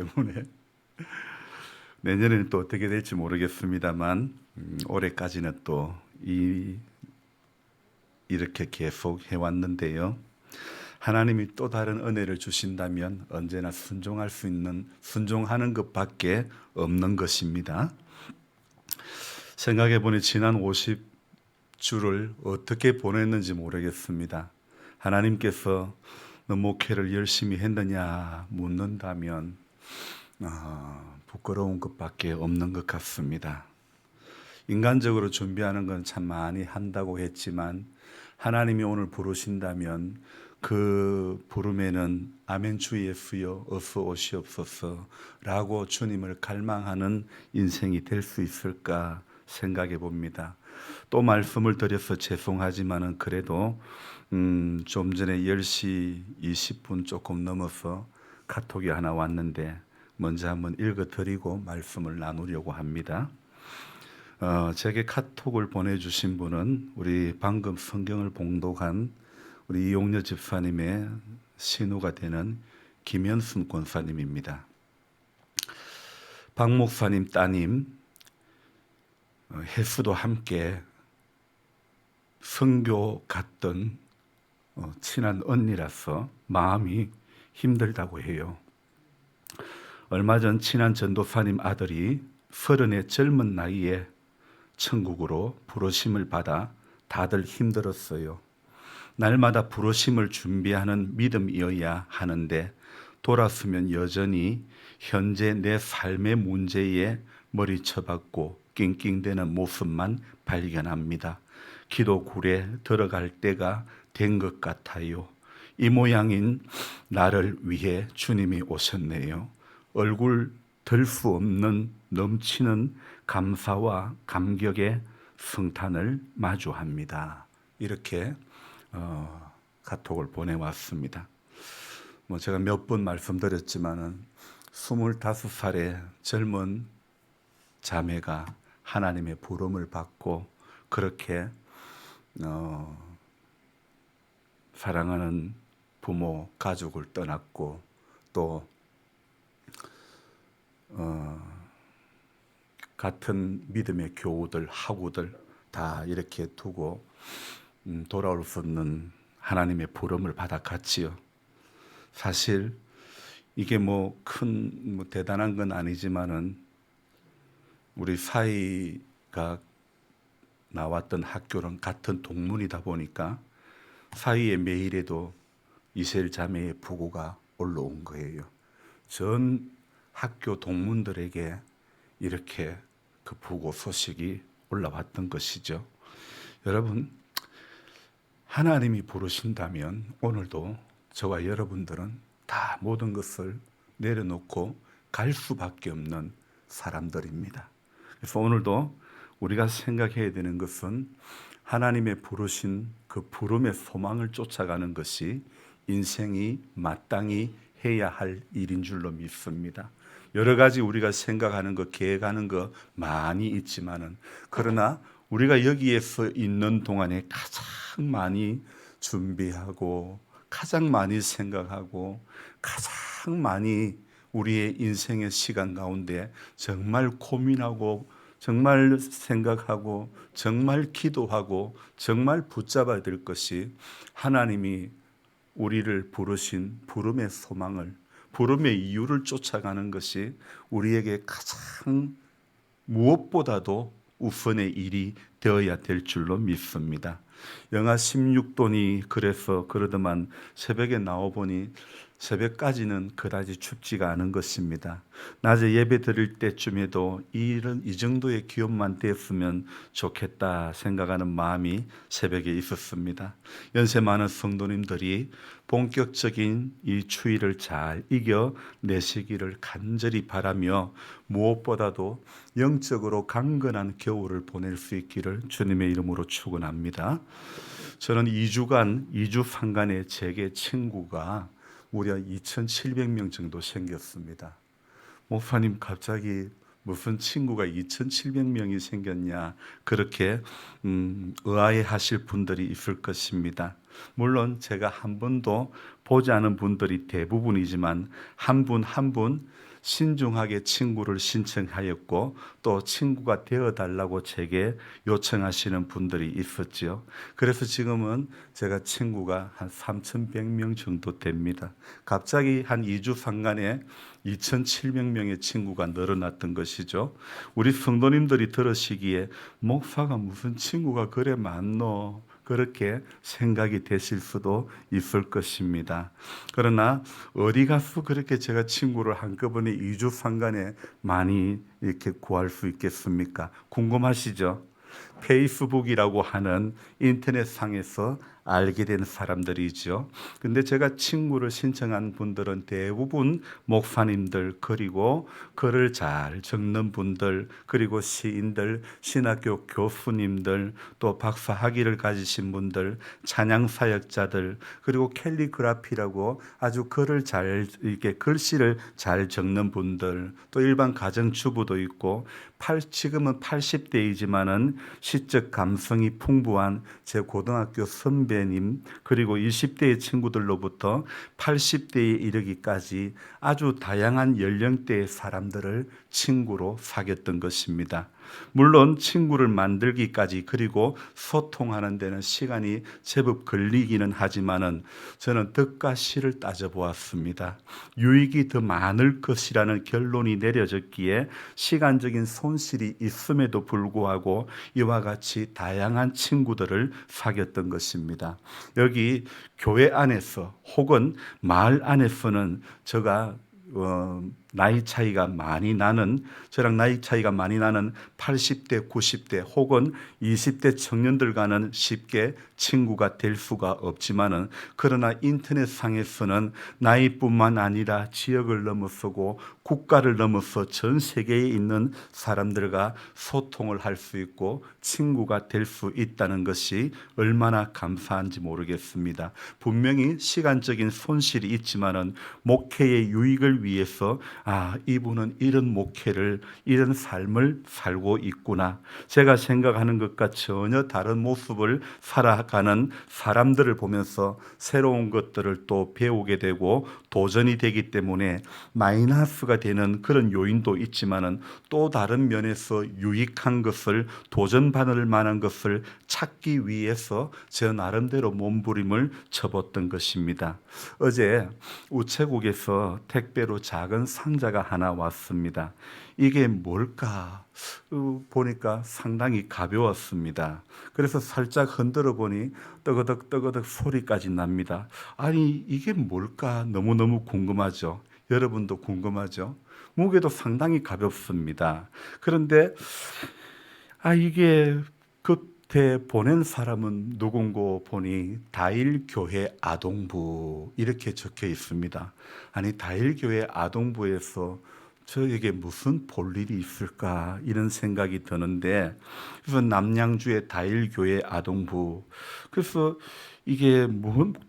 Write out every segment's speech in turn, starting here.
때문에 내년에는 또 어떻게 될지 모르겠습니다만 올해까지는 또 이렇게 계속 해왔는데요. 하나님이 또 다른 은혜를 주신다면 언제나 순종할 수 있는 순종하는 것밖에 없는 것입니다. 생각해보니 지난 50주를 어떻게 보냈는지 모르겠습니다. 하나님께서 너 목회를 열심히 했느냐 묻는다면 부끄러운 것밖에 없는 것 같습니다. 인간적으로 준비하는 건 참 많이 한다고 했지만 하나님이 오늘 부르신다면 그 부름에는 아멘 주 예수여 어서 오시옵소서 라고 주님을 갈망하는 인생이 될 수 있을까 생각해 봅니다. 또 말씀을 드려서 죄송하지만은 그래도 좀 전에 10시 20분 조금 넘어서 카톡이 하나 왔는데 먼저 한번 읽어드리고 말씀을 나누려고 합니다. 제게 카톡을 보내주신 분은 우리 방금 성경을 봉독한 우리 이용녀 집사님의 신우가 되는 김현순 권사님입니다. 박 목사님 따님 혜수도 함께 선교 갔던 친한 언니라서 마음이 힘들다고 해요. 얼마 전 친한 전도사님 아들이 30의 젊은 나이에 천국으로 부르심을 받아 다들 힘들었어요. 날마다 부르심을 준비하는 믿음이어야 하는데 돌았으면 여전히 현재 내 삶의 문제에 머리쳐박고 낑낑대는 모습만 발견합니다. 기도굴에 들어갈 때가 된 것 같아요. 이 모양인 나를 위해 주님이 오셨네요. 얼굴 들 수 없는 넘치는 감사와 감격의 성탄을 마주합니다. 이렇게 카톡을 보내왔습니다. 제가 몇 번 말씀드렸지만은 25살의 젊은 자매가 하나님의 부름을 받고 그렇게 사랑하는 부모, 가족을 떠났고 또 같은 믿음의 교우들, 학우들 다 이렇게 두고 돌아올 수 없는 하나님의 부름을 받아갔지요. 사실 이게 큰 대단한 건 아니지만은 우리 사이가 나왔던 학교는 같은 동문이다 보니까 사이의 메일에도 이세엘 자매의 부고가 올라온 거예요. 전 학교 동문들에게 이렇게 그 부고 소식이 올라왔던 것이죠. 여러분, 하나님이 부르신다면 오늘도 저와 여러분들은 다 모든 것을 내려놓고 갈 수밖에 없는 사람들입니다. 그래서 오늘도 우리가 생각해야 되는 것은 하나님의 부르신 그 부름의 소망을 쫓아가는 것이 인생이 마땅히 해야 할 일인 줄로 믿습니다. 여러 가지 우리가 생각하는 것, 계획하는 것 많이 있지만은 그러나 우리가 여기에서 있는 동안에 가장 많이 준비하고 가장 많이 생각하고 가장 많이 우리의 인생의 시간 가운데 정말 고민하고 정말 생각하고 정말 기도하고 정말 붙잡아야 될 것이 하나님이 우리를 부르신 부름의 소망을 부름의 이유를 쫓아가는 것이 우리에게 가장 무엇보다도 우선의 일이 되어야 될 줄로 믿습니다. 영하 16도니 그래서 그러더만 새벽에 나와보니 새벽까지는 그다지 춥지가 않은 것입니다. 낮에 예배 드릴 때쯤에도 이 정도의 기온만 됐으면 좋겠다 생각하는 마음이 새벽에 있었습니다. 연세 많은 성도님들이 본격적인 이 추위를 잘 이겨내시기를 간절히 바라며 무엇보다도 영적으로 강건한 겨울을 보낼 수 있기를 주님의 이름으로 축원합니다. 저는 2주 상간에 제게 친구가 무려 2,700명 정도 생겼습니다. 목사님 갑자기 무슨 친구가 2,700명이 생겼냐 그렇게 의아해하실 분들이 있을 것입니다. 물론 제가 한 번도 보지 않은 분들이 대부분이지만 한 분 한 분 신중하게 친구를 신청하였고 또 친구가 되어달라고 제게 요청하시는 분들이 있었지요. 그래서 지금은 제가 친구가 한 3,100명 정도 됩니다. 갑자기 한 2주 상간에 2,700명의 친구가 늘어났던 것이죠. 우리 성도님들이 들으시기에 목사가 무슨 친구가 그래 많노? 그렇게 생각이 되실 수도 있을 것입니다. 그러나 어디 가서 그렇게 제가 친구를 한꺼번에 2주 상간에 많이 이렇게 구할 수 있겠습니까? 궁금하시죠? 페이스북이라고 하는 인터넷상에서 알게 된 사람들이죠. 근데 제가 친구를 신청한 분들은 대부분 목사님들, 그리고 글을 잘 적는 분들, 그리고 시인들, 신학교 교수님들, 또 박사 학위를 가지신 분들, 찬양 사역자들, 그리고 캘리그라피라고 아주 글을 잘 이렇게 글씨를 잘 적는 분들, 또 일반 가정주부도 있고 지금은 80대이지만은 시적 감성이 풍부한 제 고등학교 선배님, 그리고 20대의 친구들로부터 80대에 이르기까지 아주 다양한 연령대의 사람들을 친구로 사귀었던 것입니다. 물론 친구를 만들기까지 그리고 소통하는 데는 시간이 제법 걸리기는 하지만은 저는 덕과 실을 따져보았습니다. 유익이 더 많을 것이라는 결론이 내려졌기에 시간적인 손실이 있음에도 불구하고 이와 같이 다양한 친구들을 사귀었던 것입니다. 여기 교회 안에서 혹은 마을 안에서는 제가 나이 차이가 많이 나는, 저랑 나이 차이가 많이 나는 80대, 90대 혹은 20대 청년들과는 쉽게 친구가 될 수가 없지만은, 그러나 인터넷상에서는 나이뿐만 아니라 지역을 넘어서고 국가를 넘어서 전 세계에 있는 사람들과 소통을 할 수 있고 친구가 될 수 있다는 것이 얼마나 감사한지 모르겠습니다. 분명히 시간적인 손실이 있지만은 목회의 유익을 위해서 이분은 이런 목회를, 이런 삶을 살고 있구나, 제가 생각하는 것과 전혀 다른 모습을 살아가는 사람들을 보면서 새로운 것들을 또 배우게 되고 도전이 되기 때문에 마이너스가 되는 그런 요인도 있지만은 또 다른 면에서 유익한 것을, 도전받을 만한 것을 찾기 위해서 저 나름대로 몸부림을 쳐봤던 것입니다. 어제 우체국에서 택배로 작은 상자가 하나 왔습니다. 이게 뭘까 보니까 상당히 가벼웠습니다. 그래서 살짝 흔들어 보니 떠그덕 떠그덕 소리까지 납니다. 아니, 이게 뭘까 너무너무 궁금하죠. 여러분도 궁금하죠? 무게도 상당히 가볍습니다. 그런데 이게 그때 보낸 사람은 누군고 보니 다일교회 아동부 이렇게 적혀 있습니다. 아니, 다일교회 아동부에서 저에게 무슨 볼 일이 있을까 이런 생각이 드는데, 그래서 남양주의 다일교회 아동부, 그래서 이게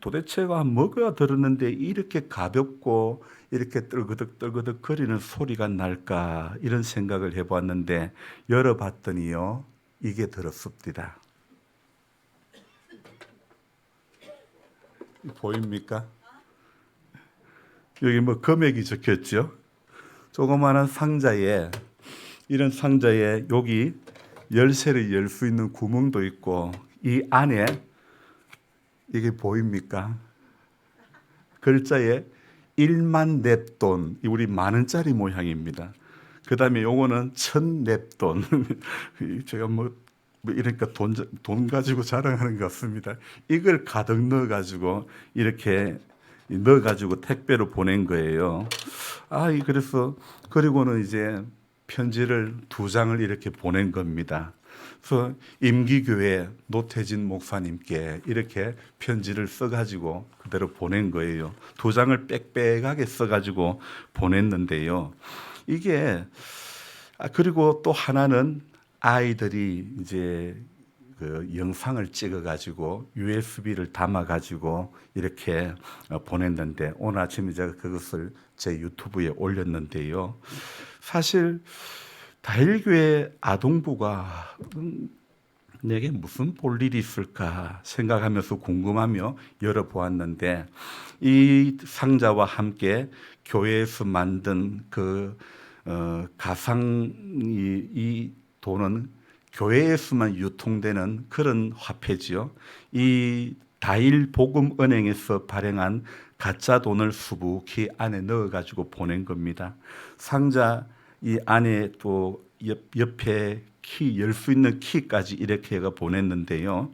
도대체가 뭐가 들었는데 이렇게 가볍고 이렇게 떨그덕 떨그덕 거리는 소리가 날까 이런 생각을 해보았는데, 열어봤더니요 이게 들었습니다. 보입니까? 여기 금액이 적혔죠. 조그마한 상자에, 이런 상자에 여기 열쇠를 열 수 있는 구멍도 있고, 이 안에 이게 보입니까? 글자에 1만 넵돈, 우리 만 원짜리 모양입니다. 그 다음에 요거는 1000 넵돈. 제가 이러니까 돈 가지고 자랑하는 것 같습니다. 이걸 가득 넣어가지고 이렇게 넣어가지고 택배로 보낸 거예요. 그래서 그리고는 이제 편지를 2장을 이렇게 보낸 겁니다. 그래서 임기교회 노태진 목사님께 이렇게 편지를 써가지고 그대로 보낸 거예요. 2장을 빽빽하게 써가지고 보냈는데요. 이게 그리고 또 하나는 아이들이 이제 그 영상을 찍어가지고 USB를 담아가지고 이렇게 보냈는데, 오늘 아침에 제가 그것을 제 유튜브에 올렸는데요. 사실 다일교회 아동부가 내게 무슨 볼 일이 있을까 생각하면서 궁금하며 열어보았는데 이 상자와 함께 교회에서 만든 그 가상 이 돈은 교회에서만 유통되는 그런 화폐지요. 이 다일 복음 은행에서 발행한 가짜 돈을 수북히 안에 넣어 가지고 보낸 겁니다. 상자 이 안에 또 옆에 키 열 수 있는 키까지 이렇게 해가 보냈는데요.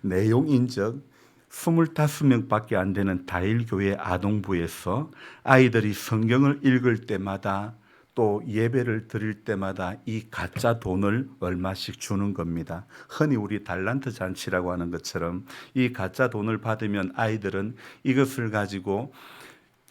내용인즉 25명밖에 안 되는 다일교회 아동부에서 아이들이 성경을 읽을 때마다 또 예배를 드릴 때마다 이 가짜 돈을 얼마씩 주는 겁니다. 흔히 우리 달란트 잔치라고 하는 것처럼 이 가짜 돈을 받으면 아이들은 이것을 가지고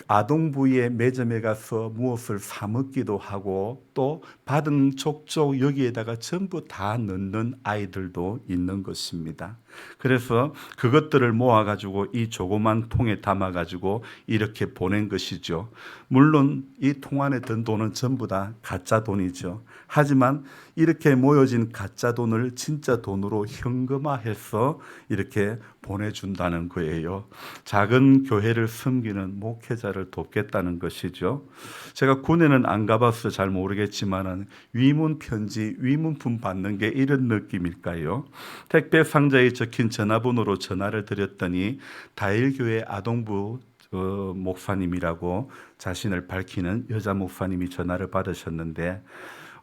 아동부의 매점에 가서 무엇을 사 먹기도 하고 또 받은 족족 여기에다가 전부 다 넣는 아이들도 있는 것입니다. 그래서 그것들을 모아가지고 이 조그만 통에 담아가지고 이렇게 보낸 것이죠. 물론 이 통 안에 든 돈은 전부 다 가짜 돈이죠. 하지만 이렇게 모여진 가짜 돈을 진짜 돈으로 현금화해서 이렇게 보내준다는 거예요. 작은 교회를 섬기는 목회자를 돕겠다는 것이죠. 제가 군에는 안 가봐서 잘 모르겠지만은 위문 편지, 위문품 받는 게 이런 느낌일까요? 택배 상자에 적힌 전화번호로 전화를 드렸더니 다일교회 아동부 목사님이라고 자신을 밝히는 여자 목사님이 전화를 받으셨는데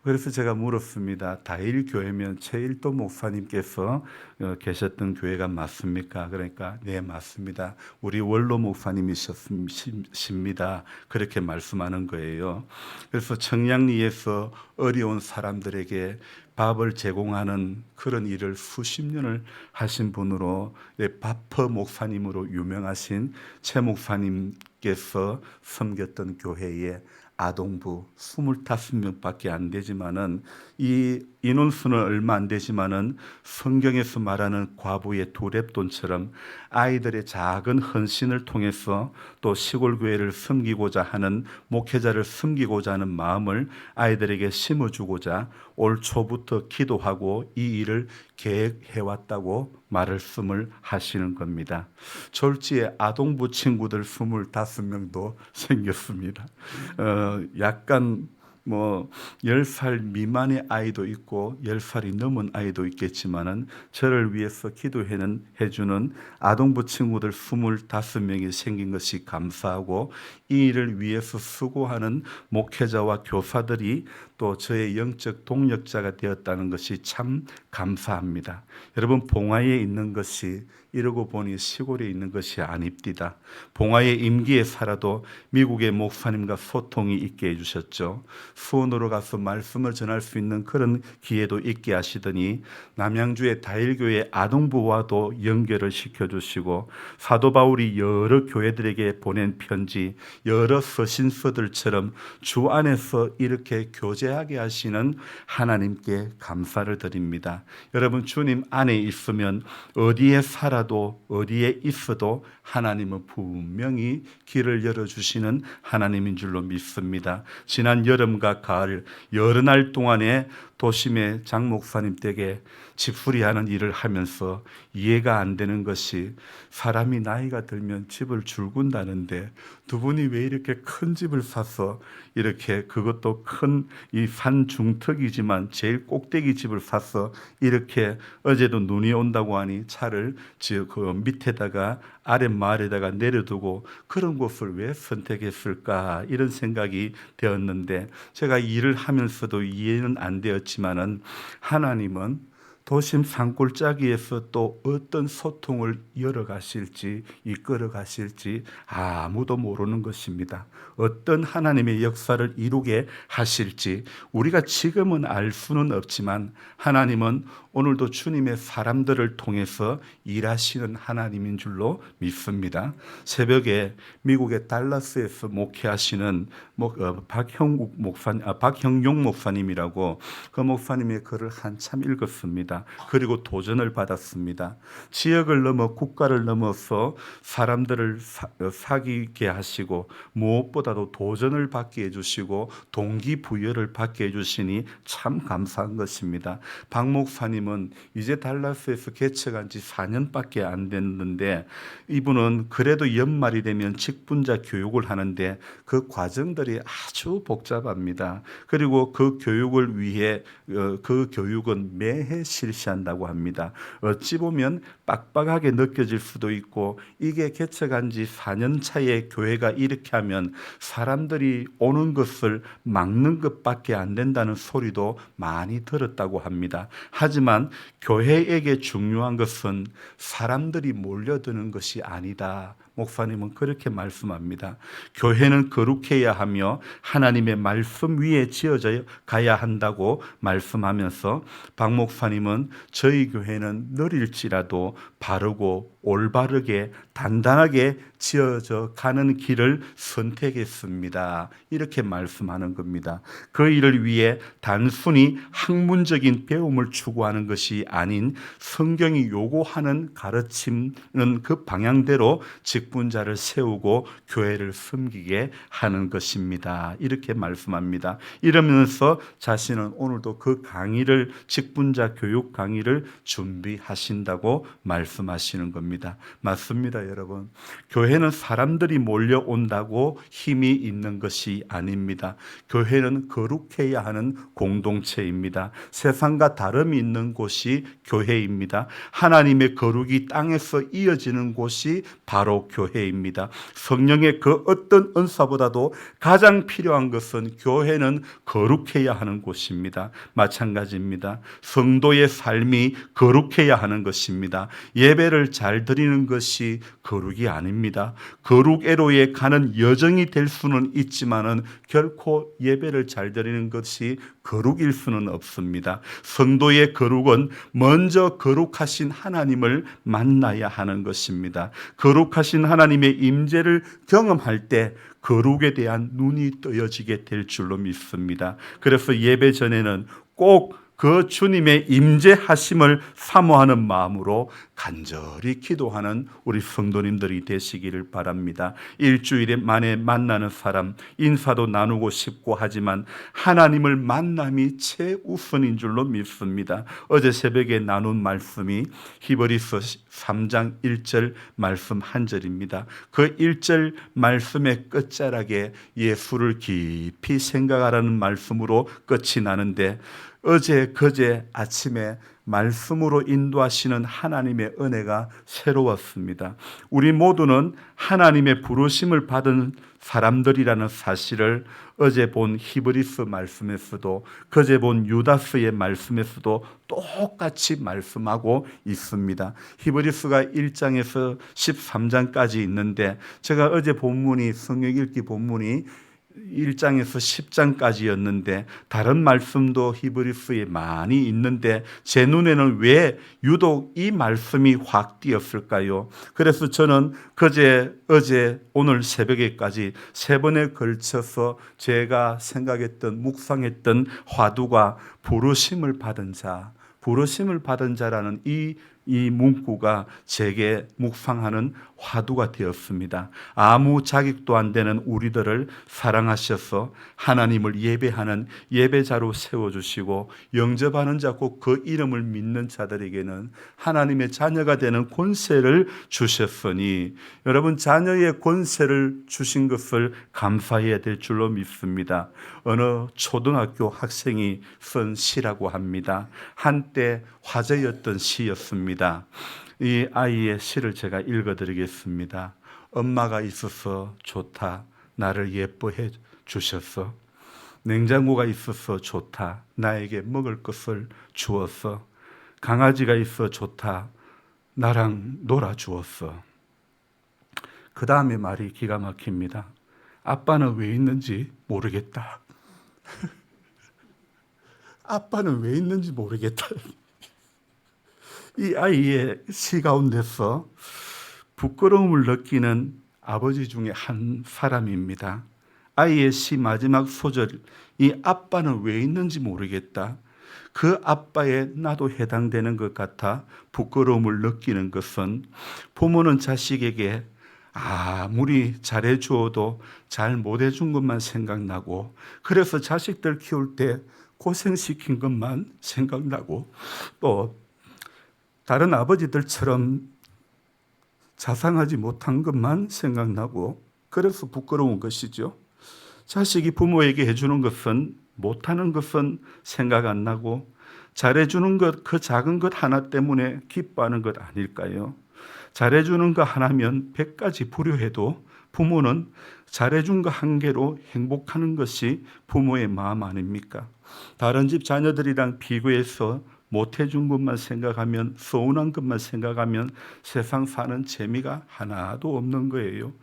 그래서 제가 물었습니다. 다일교회면 최일도 목사님께서 계셨던 교회가 맞습니까? 그러니까 네 맞습니다. 우리 원로 목사님이십니다. 그렇게 말씀하는 거예요. 그래서 청량리에서 어려운 사람들에게 밥을 제공하는 그런 일을 수십 년을 하신 분으로 바퍼 목사님으로 유명하신 최 목사님께서 섬겼던 교회에 아동부 25명밖에 안 되지만은 이 인원수는 얼마 안 되지만은 성경에서 말하는 과부의 두 렙돈처럼 아이들의 작은 헌신을 통해서 또 시골 교회를 섬기고자 하는 목회자를 섬기고자 하는 마음을 아이들에게 심어주고자 올 초부터 기도하고 이 일을 계획해 왔다고 말씀을 하시는 겁니다. 졸지에 아동부 친구들 25명도 생겼습니다. 약간 10살 미만의 아이도 있고 10살이 넘은 아이도 있겠지만은 저를 위해서 해주는 아동부 친구들 25명이 생긴 것이 감사하고 이 일을 위해서 수고하는 목회자와 교사들이 또 저의 영적 동력자가 되었다는 것이 참 감사합니다. 여러분 봉화에 있는 것이 이러고 보니 시골에 있는 것이 아닙니다. 봉화의 임기에 살아도 미국의 목사님과 소통이 있게 해주셨죠. 수원으로 가서 말씀을 전할 수 있는 그런 기회도 있게 하시더니 남양주의 다일교회 아동부와도 연결을 시켜주시고 사도 바울이 여러 교회들에게 보낸 편지 여러 서신서들처럼 주 안에서 이렇게 교제하게 하시는 하나님께 감사를 드립니다. 여러분 주님 안에 있으면 어디에 살아도 어디에 있어도 하나님은 분명히 길을 열어주시는 하나님인 줄로 믿습니다. 지난 여름과 가을 여러 날 동안에 도심의 장 목사님 댁에 집수리하는 일을 하면서 이해가 안 되는 것이 사람이 나이가 들면 집을 줄군다는데 두 분이 왜 이렇게 큰 집을 사서 이렇게 그것도 큰 이 산 중턱이지만 제일 꼭대기 집을 사서 이렇게 어제도 눈이 온다고 하니 차를 그 밑에다가 아랫마을에다가 내려두고 그런 곳을 왜 선택했을까 이런 생각이 되었는데 제가 일을 하면서도 이해는 안 되었지만은 하나님은 도심 산골짜기에서 또 어떤 소통을 열어가실지 이끌어 가실지 아무도 모르는 것입니다. 어떤 하나님의 역사를 이루게 하실지 우리가 지금은 알 수는 없지만 하나님은 오늘도 주님의 사람들을 통해서 일하시는 하나님인 줄로 믿습니다. 새벽에 미국의 달라스에서 목회하시는 박형용 목사님이라고 그 목사님의 글을 한참 읽었습니다. 그리고 도전을 받았습니다. 지역을 넘어 국가를 넘어서 사람들을 사귀게 하시고 무엇보다도 도전을 받게 해주시고 동기부여를 받게 해주시니 참 감사한 것입니다. 박 목사님은 목사님은 이제 달라스에서 개척한 지 4년밖에 안 됐는데 이분은 그래도 연말이 되면 직분자 교육을 하는데 그 과정들이 아주 복잡합니다. 그리고 그 교육을 위해 그 교육은 매해 실시한다고 합니다. 어찌 보면 빡빡하게 느껴질 수도 있고 이게 개척한 지 4년 차에 교회가 이렇게 하면 사람들이 오는 것을 막는 것밖에 안 된다는 소리도 많이 들었다고 합니다. 하지만 교회에게 중요한 것은 사람들이 몰려드는 것이 아니다. 목사님은 그렇게 말씀합니다. 교회는 거룩해야 하며 하나님의 말씀 위에 지어져 가야 한다고 말씀하면서 박 목사님은 저희 교회는 느릴지라도 바르고 올바르게 단단하게 지어져 가는 길을 선택했습니다. 이렇게 말씀하는 겁니다. 그 일을 위해 단순히 학문적인 배움을 추구하는 것이 아닌 성경이 요구하는 가르치는 그 방향대로 직분자를 세우고 교회를 섬기게 하는 것입니다. 이렇게 말씀합니다. 이러면서 자신은 오늘도 그 강의를 직분자 교육 강의를 준비하신다고 말씀하시는 겁니다. 맞습니다, 여러분. 교회는 사람들이 몰려온다고 힘이 있는 것이 아닙니다. 교회는 거룩해야 하는 공동체입니다. 세상과 다름이 있는 곳이 교회입니다. 하나님의 거룩이 땅에서 이어지는 곳이 바로 교회입니다. 성령의 그 어떤 은사보다도 가장 필요한 것은 교회는 거룩해야 하는 곳입니다. 마찬가지입니다. 성도의 삶이 거룩해야 하는 것입니다. 예배를 잘 드리는 것이 거룩이 아닙니다. 거룩애로에 가는 여정이 될 수는 있지만은 결코 예배를 잘 드리는 것이 거룩일 수는 없습니다. 성도의 거룩은 먼저 거룩하신 하나님을 만나야 하는 것입니다. 거룩하신 하나님의 임재를 경험할 때 거룩에 대한 눈이 뜨여지게 될 줄로 믿습니다. 그래서 예배 전에는 꼭 그 주님의 임재하심을 사모하는 마음으로 간절히 기도하는 우리 성도님들이 되시기를 바랍니다. 일주일에 만에 만나는 사람, 인사도 나누고 싶고 하지만 하나님을 만남이 최우선인 줄로 믿습니다. 어제 새벽에 나눈 말씀이 히브리서 3장 1절 말씀 한 절입니다. 그 1절 말씀의 끝자락에 예수를 깊이 생각하라는 말씀으로 끝이 나는데 어제 그제 아침에 말씀으로 인도하시는 하나님의 은혜가 새로웠습니다. 우리 모두는 하나님의 부르심을 받은 사람들이라는 사실을 어제 본 히브리서 말씀에서도 그제 본 유다서의 말씀에서도 똑같이 말씀하고 있습니다. 히브리서가 1장에서 13장까지 있는데 제가 어제 본문이 성경 읽기 본문이 1장에서 10장까지였는데 다른 말씀도 히브리서에 많이 있는데 제 눈에는 왜 유독 이 말씀이 확 띄었을까요? 그래서 저는 그제, 어제, 오늘 새벽에까지 3번에 걸쳐서 제가 생각했던 묵상했던 화두가 부르심을 받은 자, 부르심을 받은 자라는 이 문구가 제게 묵상하는 화두가 되었습니다. 아무 자격도 안 되는 우리들을 사랑하셔서 하나님을 예배하는 예배자로 세워주시고 영접하는 자 곧 그 이름을 믿는 자들에게는 하나님의 자녀가 되는 권세를 주셨으니 여러분 자녀의 권세를 주신 것을 감사해야 될 줄로 믿습니다. 어느 초등학교 학생이 쓴 시라고 합니다. 한때 화제였던 시였습니다. 이 아이의 시를 제가 읽어드리겠습니다. 엄마가 있어서 좋다. 나를 예뻐해 주셨어. 냉장고가 있어서 좋다. 나에게 먹을 것을 주었어. 강아지가 있어 좋다. 나랑 놀아주었어. 그 다음에 말이 기가 막힙니다. 아빠는 왜 있는지 모르겠다. 아빠는 왜 있는지 모르겠다. 이 아이의 시 가운데서 부끄러움을 느끼는 아버지 중에 한 사람입니다. 아이의 시 마지막 소절, 이 아빠는 왜 있는지 모르겠다. 그 아빠에 나도 해당되는 것 같아 부끄러움을 느끼는 것은 부모는 자식에게 아무리 잘해주어도 잘 못해준 것만 생각나고 그래서 자식들 키울 때 고생시킨 것만 생각나고 또 다른 아버지들처럼 자상하지 못한 것만 생각나고 그래서 부끄러운 것이죠. 자식이 부모에게 해주는 것은 못하는 것은 생각 안 나고 잘해주는 것, 그 작은 것 하나 때문에 기뻐하는 것 아닐까요? 잘해주는 거 하나면 100가지 불효해도 부모는 잘해준 거 한 개로 행복하는 것이 부모의 마음 아닙니까? 다른 집 자녀들이랑 비교해서 못해준 것만 생각하면, 서운한 것만 생각하면 세상 사는 재미가 하나도 없는 거예요.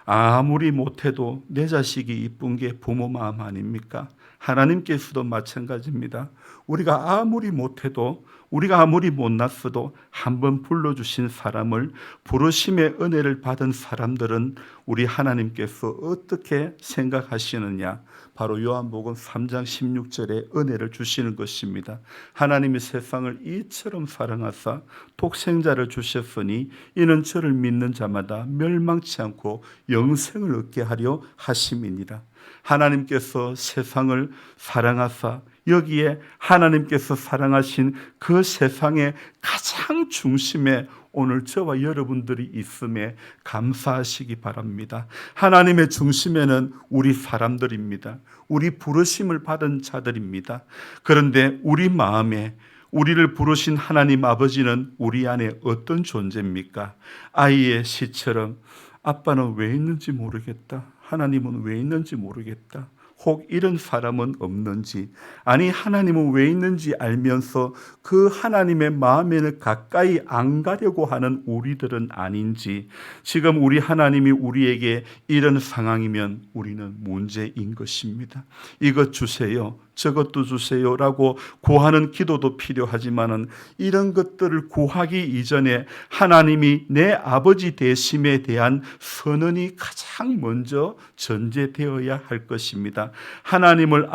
아무리 못해도 내 자식이 이쁜 게 부모 마음 아닙니까? 하나님께서도 마찬가지입니다. 우리가 아무리 못해도, 우리가 아무리 못났어도 한번 불러주신 사람을, 부르심의 은혜를 받은 사람들은 우리 하나님께서 어떻게 생각하시느냐? 바로 요한복음 3장 16절에 은혜를 주시는 것입니다. 하나님이 세상을 이처럼 사랑하사 독생자를 주셨으니 이는 저를 믿는 자마다 멸망치 않고 영생을 얻게 하려 하심이니라. 하나님께서 세상을 사랑하사 여기에 하나님께서 사랑하신 그 세상의 가장 중심에 오늘 저와 여러분들이 있음에 감사하시기 바랍니다. 하나님의 중심에는 우리 사람들입니다. 우리 부르심을 받은 자들입니다. 그런데 우리 마음에 우리를 부르신 하나님 아버지는 우리 안에 어떤 존재입니까? 아이의 시처럼 아빠는 왜 있는지 모르겠다. 하나님은 왜 있는지 모르겠다. 혹 이런 사람은 없는지, 아니 하나님은 왜 있는지 알면서 그 하나님의 마음에는 가까이 안 가려고 하는 우리들은 아닌지, 지금 우리 하나님이 우리에게 이런 상황이면 우리는 문제인 것입니다. 이것 주세요, 저것도 주세요라고 구하는 기도도 필요하지만은 이런 것들을 구하기 이전에 하나님이 내 아버지 되심에 대한 선언이 가장 먼저 전제되어야 할 것입니다. 하나님을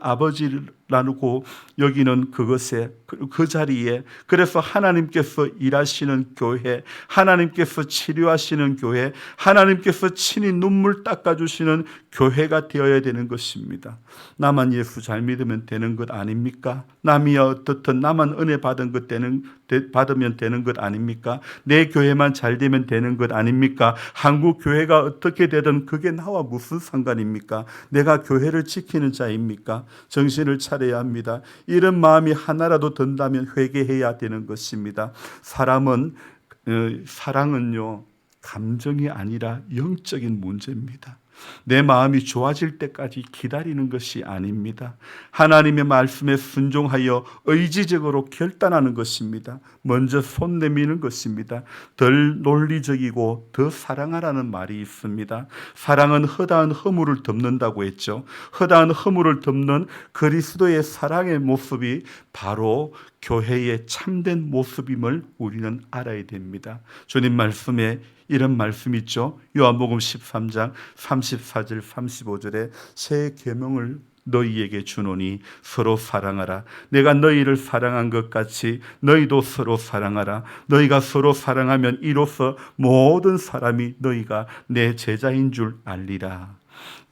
아버지라고 여기는 그것에, 그 자리에, 그래서 하나님께서 일하시는 교회, 하나님께서 치료하시는 교회, 하나님께서 친히 눈물 닦아주시는 교회가 되어야 되는 것입니다. 나만 예수 잘 믿으면 되는 것 아닙니까? 남이야 어떻든 나만 은혜 받으면 되는 것 아닙니까? 내 교회만 잘 되면 되는 것 아닙니까? 한국 교회가 어떻게 되든 그게 나와 무슨 상관입니까? 내가 교회를 지키는 자입니까? 정신을 차려야 합니다. 이런 마음이 하나라도 든다면 회개해야 되는 것입니다. 사랑은요, 감정이 아니라 영적인 문제입니다. 내 마음이 좋아질 때까지 기다리는 것이 아닙니다. 하나님의 말씀에 순종하여 의지적으로 결단하는 것입니다. 먼저 손 내미는 것입니다. 덜 논리적이고 더 사랑하라는 말이 있습니다. 사랑은 허다한 허물을 덮는다고 했죠. 허다한 허물을 덮는 그리스도의 사랑의 모습이 바로 교회의 참된 모습임을 우리는 알아야 됩니다. 주님 말씀에 이런 말씀 있죠. 요한복음 13장 34절 35절에 새 계명을 너희에게 주노니 서로 사랑하라. 내가 너희를 사랑한 것 같이 너희도 서로 사랑하라. 너희가 서로 사랑하면 이로써 모든 사람이 너희가 내 제자인 줄 알리라.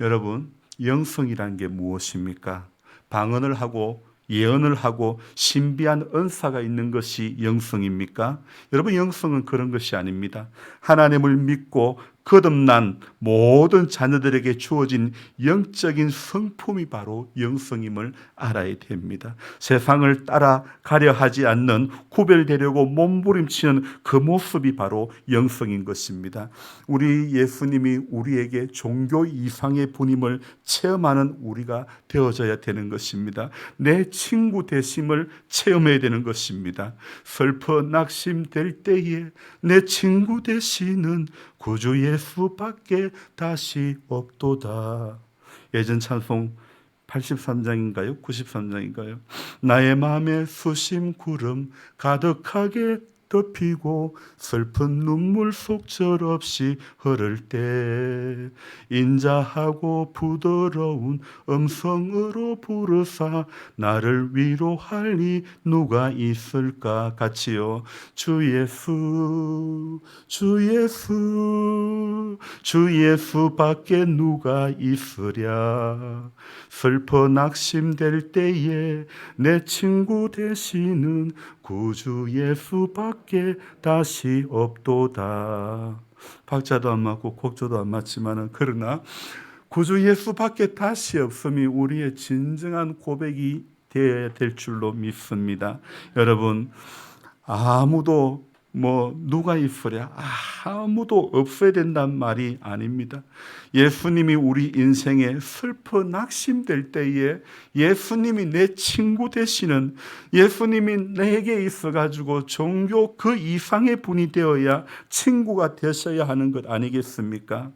여러분, 영성이란 게 무엇입니까? 방언을 하고 예언을 하고 신비한 은사가 있는 것이 영성입니까? 여러분, 영성은 그런 것이 아닙니다. 하나님을 믿고 거듭난 모든 자녀들에게 주어진 영적인 성품이 바로 영성임을 알아야 됩니다. 세상을 따라가려 하지 않는, 구별되려고 몸부림치는 그 모습이 바로 영성인 것입니다. 우리 예수님이 우리에게 종교 이상의 분임을 체험하는 우리가 되어져야 되는 것입니다. 내 친구 되심을 체험해야 되는 것입니다. 슬퍼 낙심될 때에 내 친구 되시는 구주 예수밖에 다시 없도다. 예전 찬송 83장인가요? 93장인가요? 나의 마음에 수심 구름 가득하게 덮이고 슬픈 눈물 속절없이 흐를 때 인자하고 부드러운 음성으로 부르사 나를 위로할 이 누가 있을까. 같이요. 주 예수, 주 예수, 주 예수밖에 누가 있으랴. 슬퍼 낙심될 때에 내 친구 되시는 구주 예수밖에 다시 없도다. 박자도 안 맞고 곡조도 안 맞지만은 그러나 구주 예수밖에 다시 없음이 우리의 진정한 고백이 되어야 될 줄로 믿습니다. 여러분, 아무도 누가 있으랴, 아무도 없어야 된다는 말이 아닙니다. 예수님이 우리 인생에 슬퍼 낙심될 때에 예수님이 내 친구 되시는, 예수님이 내게 있어가지고 종교 그 이상의 분이 되어야 친구가 되셔야 하는 것 아니겠습니까?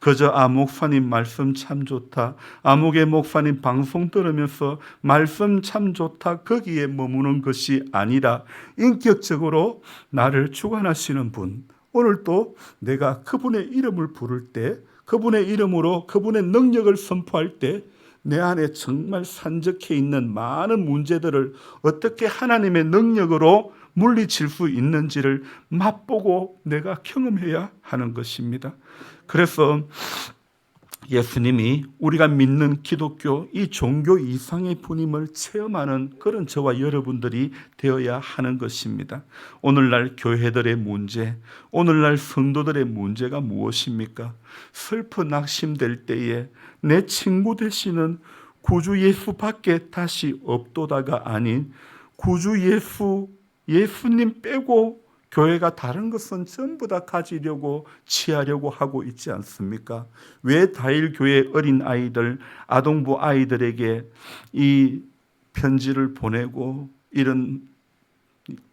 그저 목사님 말씀 참 좋다, 아무개 목사님 방송 들으면서 말씀 참 좋다, 거기에 머무는 것이 아니라 인격적으로 나를 주관하시는 분, 오늘 또 내가 그분의 이름을 부를 때, 그분의 이름으로 그분의 능력을 선포할 때 내 안에 정말 산적해 있는 많은 문제들을 어떻게 하나님의 능력으로 물리칠 수 있는지를 맛보고 내가 경험해야 하는 것입니다. 그래서 예수님이 우리가 믿는 기독교, 이 종교 이상의 분임을 체험하는 그런 저와 여러분들이 되어야 하는 것입니다. 오늘날 교회들의 문제, 오늘날 성도들의 문제가 무엇입니까? 슬퍼 낙심될 때에 내 친구 되시는 구주 예수밖에 다시 없도다가 아닌 구주 예수님 빼고 교회가 다른 것은 전부 다 가지려고 취하려고 하고 있지 않습니까? 왜 다일교회 어린아이들, 아동부 아이들에게 이 편지를 보내고 이런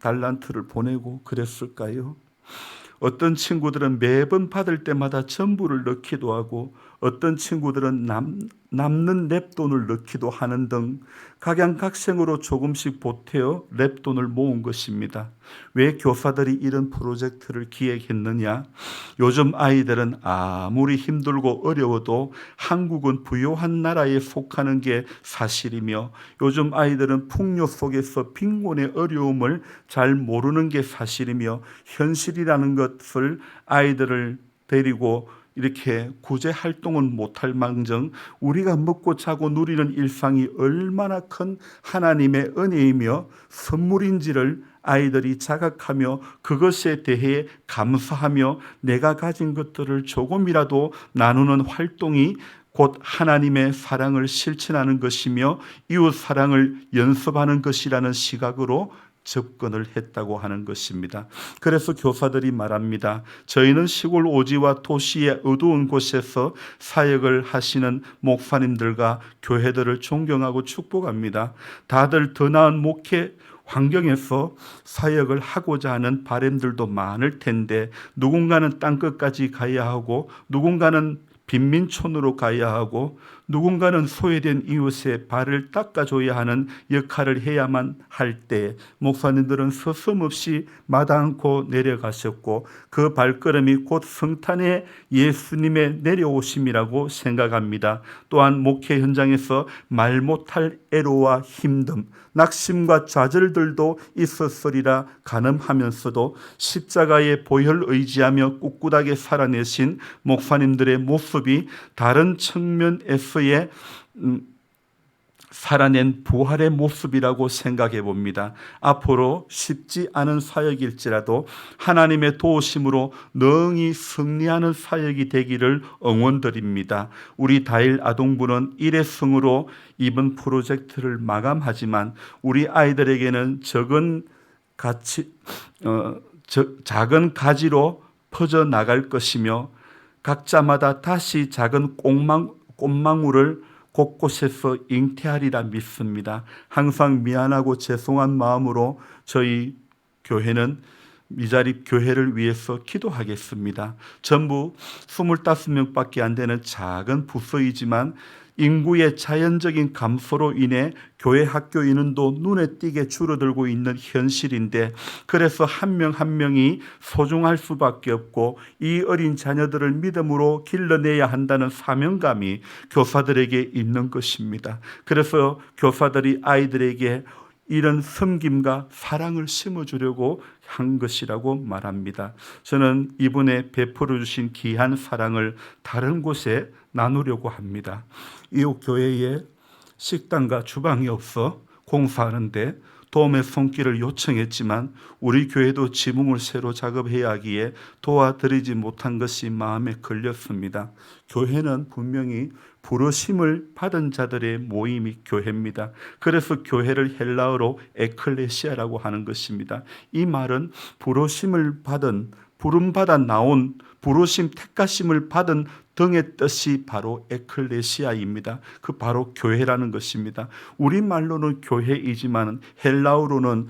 달란트를 보내고 그랬을까요? 어떤 친구들은 매번 받을 때마다 전부를 넣기도 하고 어떤 친구들은 남는 랩돈을 넣기도 하는 등 각양각색으로 조금씩 보태어 랩돈을 모은 것입니다. 왜 교사들이 이런 프로젝트를 기획했느냐? 요즘 아이들은 아무리 힘들고 어려워도 한국은 부유한 나라에 속하는 게 사실이며 요즘 아이들은 풍요 속에서 빈곤의 어려움을 잘 모르는 게 사실이며 현실이라는 것을 아이들을 데리고 이렇게 구제 활동은 못할 망정 우리가 먹고 자고 누리는 일상이 얼마나 큰 하나님의 은혜이며 선물인지를 아이들이 자각하며 그것에 대해 감사하며 내가 가진 것들을 조금이라도 나누는 활동이 곧 하나님의 사랑을 실천하는 것이며 이웃 사랑을 연습하는 것이라는 시각으로 접근을 했다고 하는 것입니다. 그래서 교사들이 말합니다. 저희는 시골 오지와 도시의 어두운 곳에서 사역을 하시는 목사님들과 교회들을 존경하고 축복합니다. 다들 더 나은 목회 환경에서 사역을 하고자 하는 바람들도 많을 텐데 누군가는 땅끝까지 가야 하고 누군가는 빈민촌으로 가야 하고 누군가는 소외된 이웃의 발을 닦아줘야 하는 역할을 해야만 할 때 목사님들은 서슴없이 마다않고 내려가셨고 그 발걸음이 곧 성탄의 예수님의 내려오심이라고 생각합니다. 또한 목회 현장에서 말 못할 애로와 힘듦, 낙심과 좌절들도 있었으리라 가늠하면서도 십자가의 보혈 의지하며 꿋꿋하게 살아내신 목사님들의 모습이 다른 측면에서의 살아낸 부활의 모습이라고 생각해 봅니다. 앞으로 쉽지 않은 사역일지라도 하나님의 도우심으로 능히 승리하는 사역이 되기를 응원드립니다. 우리 다일 아동부는 일회성으로 이번 프로젝트를 마감하지만 우리 아이들에게는 작은 가지로 퍼져나갈 것이며 각자마다 다시 작은 꽃망울을 곳곳에서 잉태하리라 믿습니다. 항상 미안하고 죄송한 마음으로 저희 교회는 미자립 교회를 위해서 기도하겠습니다. 전부 25명밖에 안 되는 작은 부서이지만 인구의 자연적인 감소로 인해 교회 학교 인원도 눈에 띄게 줄어들고 있는 현실인데, 그래서 한 명 한 명이 소중할 수밖에 없고 이 어린 자녀들을 믿음으로 길러내야 한다는 사명감이 교사들에게 있는 것입니다. 그래서 교사들이 아이들에게 이런 섬김과 사랑을 심어주려고 한 것이라고 말합니다. 저는 이번에 베풀어 주신 귀한 사랑을 다른 곳에 나누려고 합니다. 이웃 교회에 식당과 주방이 없어 공사하는데 도움의 손길을 요청했지만 우리 교회도 지붕을 새로 작업해야 하기에 도와드리지 못한 것이 마음에 걸렸습니다. 교회는 분명히 부르심을 받은 자들의 모임이 교회입니다. 그래서 교회를 헬라어로 에클레시아라고 하는 것입니다. 이 말은 부르심을 받은, 부름받아 나온, 부르심 택하심을 받은 등의 뜻이 바로 에클레시아입니다. 그 바로 교회라는 것입니다. 우리말로는 교회이지만 헬라어로는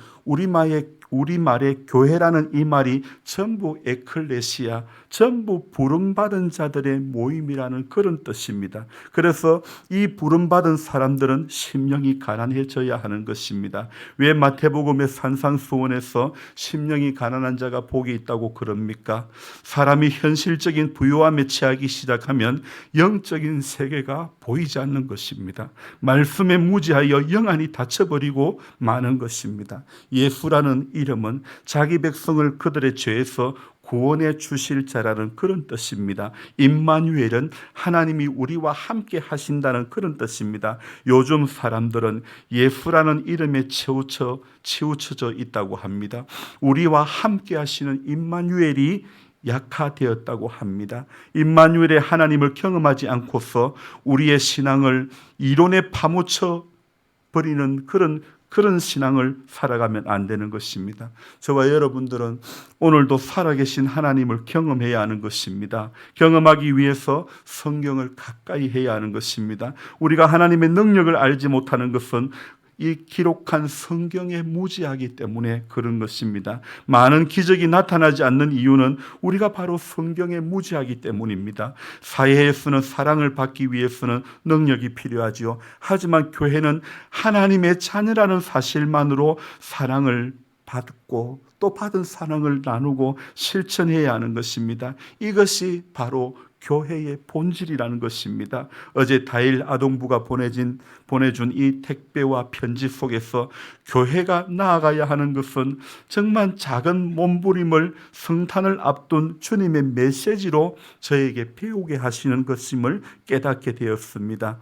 우리말의 교회라는 이 말이 전부 에클레시아, 전부 부름받은 자들의 모임이라는 그런 뜻입니다. 그래서 이 부름받은 사람들은 심령이 가난해져야 하는 것입니다. 왜 마태복음의 산상수훈에서 심령이 가난한 자가 복이 있다고 그럽니까? 사람이 현실적인 부유함에 취하기 시작하면 영적인 세계가 보이지 않는 것입니다. 말씀에 무지하여 영안이 닫혀버리고 마는 것입니다. 예수라는 이름은 자기 백성을 그들의 죄에서 구원해 주실 자라는 그런 뜻입니다. 임마누엘은 하나님이 우리와 함께 하신다는 그런 뜻입니다. 요즘 사람들은 예수라는 이름에 치우쳐져 있다고 합니다. 우리와 함께 하시는 임마누엘이 약화되었다고 합니다. 임마누엘의 하나님을 경험하지 않고서 우리의 신앙을 이론에 파묻혀 버리는 그런 신앙을 살아가면 안 되는 것입니다. 저와 여러분들은 오늘도 살아계신 하나님을 경험해야 하는 것입니다. 경험하기 위해서 성경을 가까이 해야 하는 것입니다. 우리가 하나님의 능력을 알지 못하는 것은 이 기록한 성경에 무지하기 때문에 그런 것입니다. 많은 기적이 나타나지 않는 이유는 우리가 바로 성경에 무지하기 때문입니다. 사회에서는 사랑을 받기 위해서는 능력이 필요하지요. 하지만 교회는 하나님의 자녀라는 사실만으로 사랑을 받고 또 받은 사랑을 나누고 실천해야 하는 것입니다. 이것이 바로 교회의 본질이라는 것입니다. 어제 다일 아동부가 보내준 이 택배와 편지 속에서 교회가 나아가야 하는 것은 정말 작은 몸부림을 성탄을 앞둔 주님의 메시지로 저에게 배우게 하시는 것임을 깨닫게 되었습니다.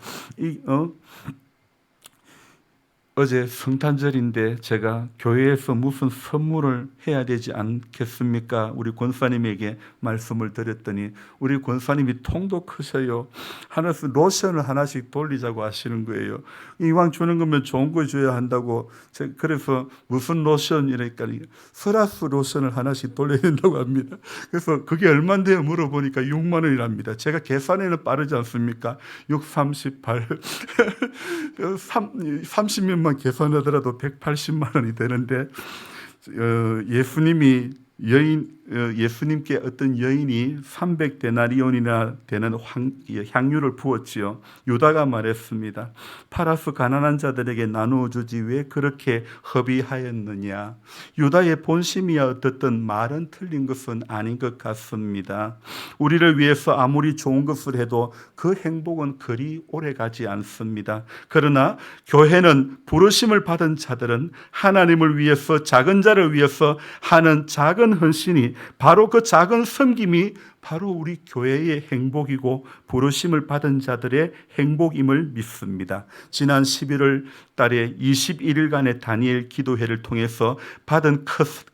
어제 성탄절인데 제가 교회에서 무슨 선물을 해야 되지 않겠습니까? 우리 권사님에게 말씀을 드렸더니 우리 권사님이 통도 크셔요. 하나씩 로션을 하나씩 돌리자고 하시는 거예요. 이왕 주는 거면 좋은 거 줘야 한다고. 그래서 무슨 로션이니까 설화수 로션을 하나씩 돌려야 된다고 합니다. 그래서 그게 얼마인데요? 물어보니까 6만 원이랍니다. 제가 계산에는 빠르지 않습니까? 6, 38 30년만 계산하더라도 180만 원이 되는데 예수님께 어떤 여인이 300데나리온이나 되는 향유를 부었지요. 유다가 말했습니다. 팔아서 가난한 자들에게 나누어 주지 왜 그렇게 허비하였느냐. 유다의 본심이야 어떻든 말은 틀린 것은 아닌 것 같습니다. 우리를 위해서 아무리 좋은 것을 해도 그 행복은 그리 오래가지 않습니다. 그러나 교회는 부르심을 받은 자들은 하나님을 위해서 작은 자를 위해서 하는 작은 헌신이 바로 그 작은 섬김이 바로 우리 교회의 행복이고 부르심을 받은 자들의 행복임을 믿습니다. 지난 11월 달에 21일간의 다니엘 기도회를 통해서 받은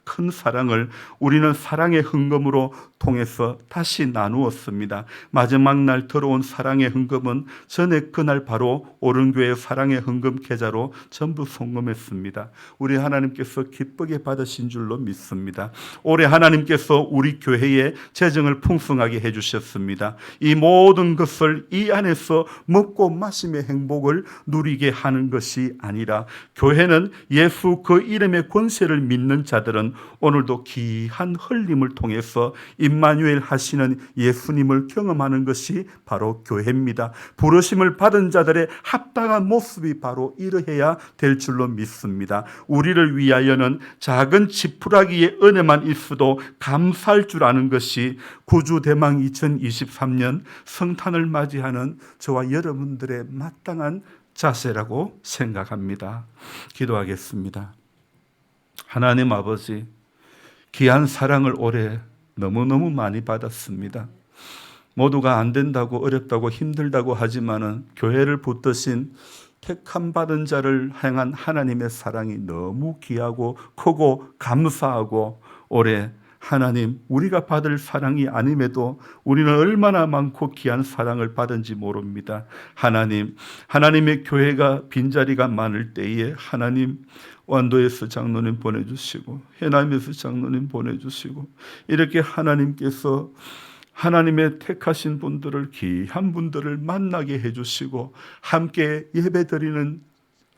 큰 사랑을 우리는 사랑의 헌금으로 통해서 다시 나누었습니다. 마지막 날 들어온 사랑의 헌금은 전에 그날 바로 오른교회 사랑의 헌금 계좌로 전부 송금했습니다. 우리 하나님께서 기쁘게 받으신 줄로 믿습니다. 올해 하나님께서 우리 교회에 재정을 풍성히 풍성하게 해주셨습니다. 이 모든 것을 이 안에서 먹고 마심의 행복을 누리게 하는 것이 아니라 교회는 예수 그 이름의 권세를 믿는 자들은 오늘도 귀한 흘림을 통해서 임마누엘 하시는 예수님을 경험하는 것이 바로 교회입니다. 부르심을 받은 자들의 합당한 모습이 바로 이러해야 될 줄로 믿습니다. 우리를 위하여는 작은 지푸라기의 은혜만 있어도 감사할 줄 아는 것이 구주대망 2023년 성탄을 맞이하는 저와 여러분들의 마땅한 자세라고 생각합니다. 기도하겠습니다. 하나님 아버지, 귀한 사랑을 올해 너무너무 많이 받았습니다. 모두가 안 된다고 어렵다고 힘들다고 하지만은 교회를 붙드신 택함 받은 자를 향한 하나님의 사랑이 너무 귀하고 크고 감사하고 올해 하나님 우리가 받을 사랑이 아님에도 우리는 얼마나 많고 귀한 사랑을 받은지 모릅니다. 하나님, 하나님의 교회가 빈자리가 많을 때에 하나님 완도에서 장로님 보내주시고 해남에서 장로님 보내주시고 이렇게 하나님께서 하나님의 택하신 분들을 귀한 분들을 만나게 해주시고 함께 예배드리는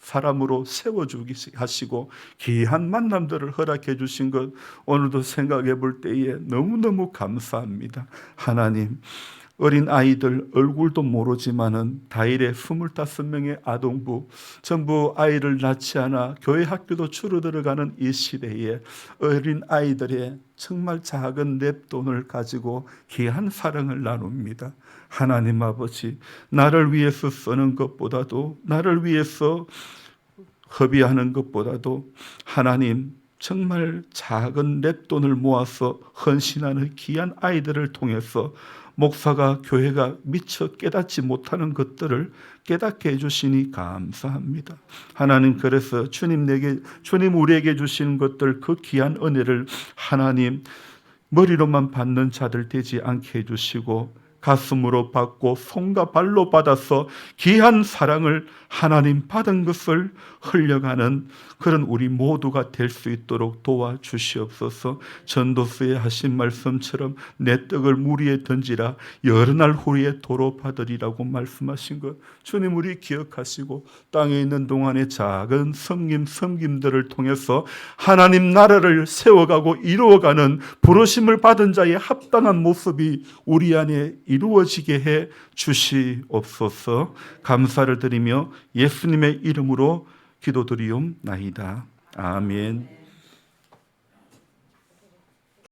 사람으로 세워주기 하시고 귀한 만남들을 허락해 주신 것 오늘도 생각해 볼 때에 너무너무 감사합니다. 하나님, 어린 아이들 얼굴도 모르지만은 다일에 25명의 아동부 전부 아이를 낳지 않아 교회 학교도 줄어들어가는 이 시대에 어린 아이들의 정말 작은 냅돈을 가지고 귀한 사랑을 나눕니다. 하나님 아버지, 나를 위해서 쓰는 것보다도 나를 위해서 허비하는 것보다도 하나님 정말 작은 냅돈을 모아서 헌신하는 귀한 아이들을 통해서 목사가 교회가 미처 깨닫지 못하는 것들을 깨닫게 해주시니 감사합니다. 하나님, 그래서 주님 우리에게 주시는 것들 그 귀한 은혜를 하나님 머리로만 받는 자들 되지 않게 해주시고 가슴으로 받고 손과 발로 받아서 귀한 사랑을 하나님 받은 것을 흘려가는 그런 우리 모두가 될 수 있도록 도와주시옵소서. 전도서에 하신 말씀처럼 내 떡을 물 위에 던지라 여러 날 후에 도로 받으리라고 말씀하신 것 주님 우리 기억하시고 땅에 있는 동안의 작은 섬김들을 통해서 하나님 나라를 세워가고 이루어가는 부르심을 받은 자의 합당한 모습이 우리 안에 이루어지게 해 주시옵소서. 감사를 드리며 예수님의 이름으로 기도드리옵나이다. 아멘.